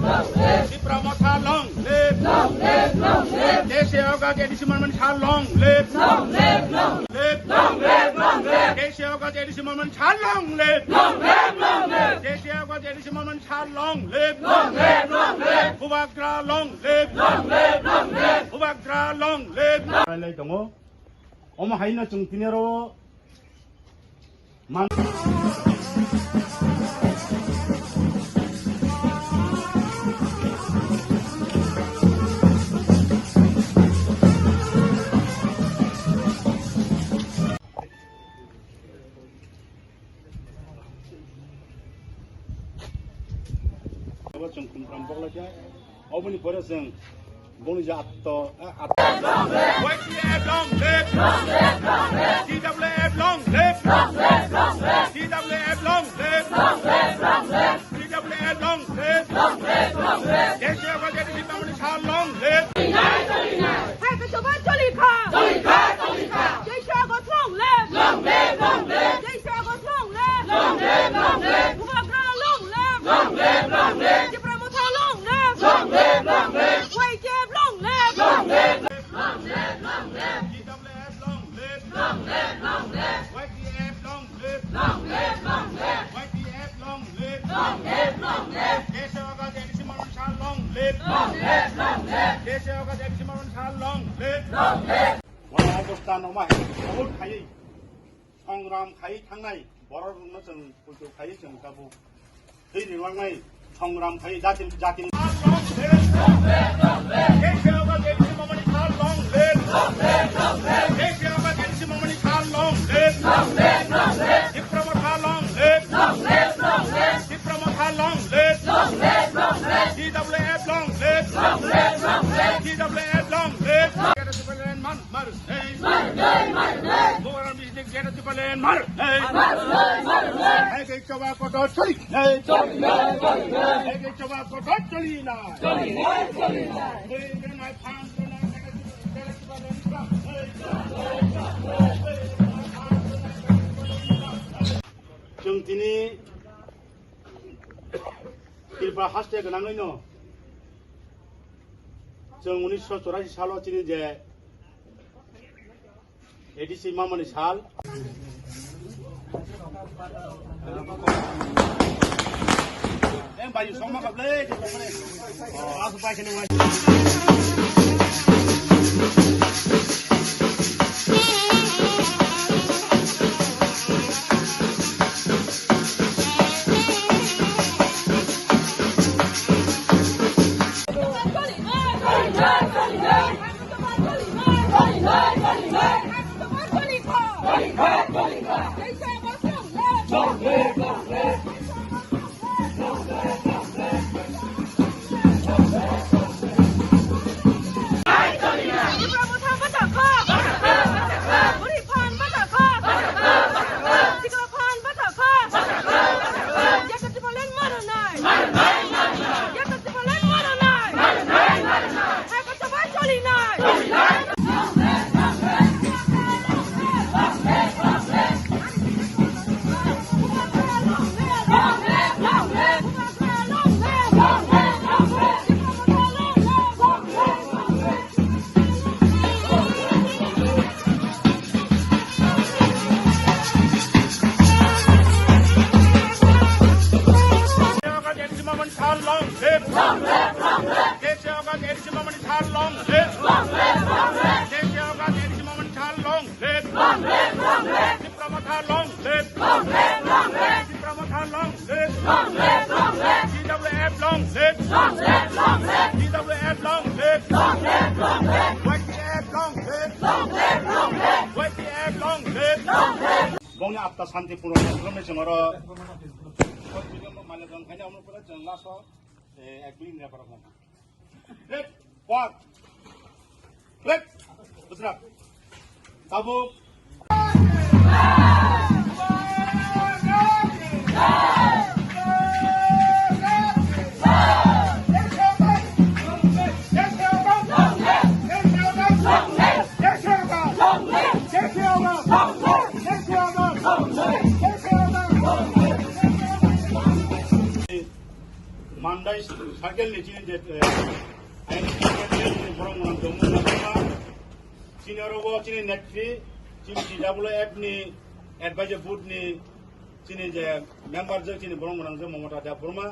Tipramotha long live, long live, long live. Keshayoga Jedisiman Chal long live, long live, long live, long live, long live. Keshayoga Jedisiman Chal long live, long live, long live. Keshayoga Jedisiman Chal long live, long live, long live. Hubagra long live, long live, long live. Hubagra long live. Lai dongo. Oma haina chung tinero. Man. Trong khungram bốc lagi, awalnya beres yang bonus jatuh. YTF long live, TWF long live, TWF long live, TWF long live. Kesha apa jadi kita menikah long live. Hai cái số ba cho laikha. Kesha có long live, long live, long live. Kesha có long live, long live, long live. Hubagra long live, long live, long live. Tipramotha long live, long live, long live. YTF long live, long live, long live, long live. TWF long live, Long live, long live. YTF long live, Long live, long live. YTF long live. Long live, long live. Kesha apa jadi si manusia long live, Long live, long live. Kesha apa jadi si manusia long live. Long live. Wala bostan omah, awal kaya, songram kaya tangai, barar rumah jeng, untuk kaya jeng kabu, ini wangai, songram kaya jatin. Long live, Long live, long live. Kesha apa jadi si manusia long live, Long live, long live. Kesha apa jadi si manusia long live, Long live, long live. Tipramotha long live, Long live, long live. Tipramotha long live, Long live, long live. TWF long live, Long live, long live. TWF long live. Kita sepelen mar, Marday, marday. bukan bisnis kita sepelen mar. Marday, marday. Hai cái coba kotor coli, hai cái coba kotor coli na. Choli na. Ini naik pang, kita sepelen mar. Jeng tini, kita hashtag kenangan no. Jeng 1984 साल चिनी जे एडीसी मामनी साल बायु समा कबले आसु पाइसे नङा Tipramotha 대세어가 내리지 마면 찰롱 랩 대세어가 내리지 마면 찰롱 랩 Tipramotha long 랩 Tipramotha long 랩 TWF long 랩 TWF long 랩 YTF long 랩 YTF long 랩 봉이 앞다 산티푸로 그러면 정어로 지금 말려던 그냥 오늘 보다 정라서 액빈 레퍼라고 랩 꽉! 랩! 부스랍 가부 mandwi sarkel ni je aini ni borong nang domu na senior go chini net fee chini WF ni advisor board ni chini je member je chini borong nang je momota da burma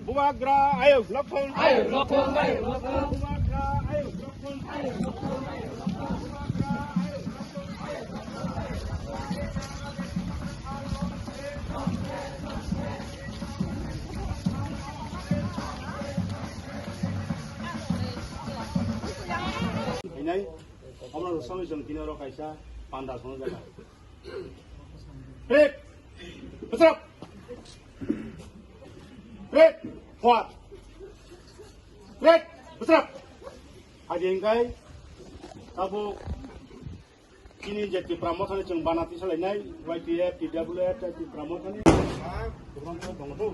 Bubagra ayo lokon Bubagra ayo lokon ini omong song song kinaro kaisa panda song jaga break betul break kuat break betul ada yang kai kamu ini jadi Tipramotha ni ceng banati selesai YTF TWF Tipramotha ni kurang bangun tu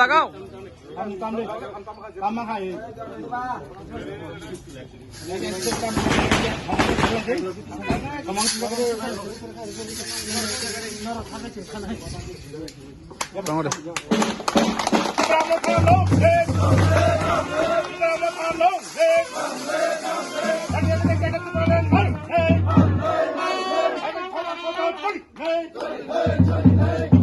लगाओ Hey!